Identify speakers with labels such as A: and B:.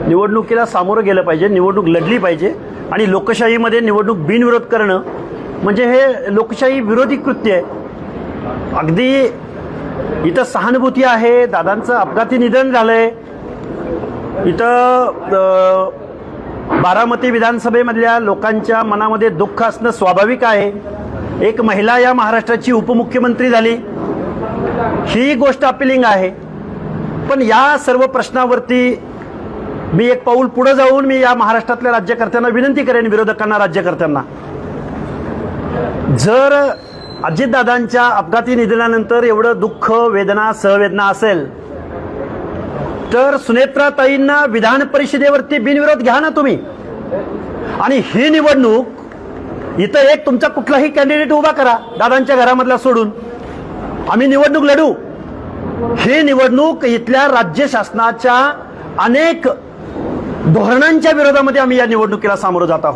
A: निवडणुकीला सामोरं गेलं पाहिजे, निवडणूक लढली पाहिजे आणि लोकशाहीमध्ये निवडणूक बिनविरोध करणं म्हणजे हे लोकशाही विरोधी कृत्य आहे। अगदी इथं सहानुभूती आहे, दादांचं अपघाती निधन झालंय, इथं बारामती विधानसभेमधल्या लोकांच्या मनामध्ये दुःख असणं स्वाभाविक आहे। एक महिला या महाराष्ट्राची उपमुख्यमंत्री झाली, ही गोष्ट अपिलिंग आहे। पण या सर्व प्रश्नावरती मी एक पाऊल पुढे जाऊन मी या महाराष्ट्रातल्या राज्यकर्त्यांना विनंती करेन, विरोधकांना, राज्यकर्त्यांना, जर अजितदादांच्या अपघाती निधनानंतर एवढं दुःख, वेदना, सहवेदना असेल तर सुनेत्राताईंना विधान परिषदेवरती बिनविरोध घ्या ना तुम्ही। आणि ही निवडणूक इथं एक तुमचा कुठलाही कॅन्डिडेट उभा करा, दादांच्या घरामधला सोडून, आम्ही निवडणूक लढू। ही निवडणूक इथल्या राज्य शासनाच्या अनेक धोरणांच्या विरोधामध्ये आम्ही या निवडणुकीला सामोरं जात आहोत।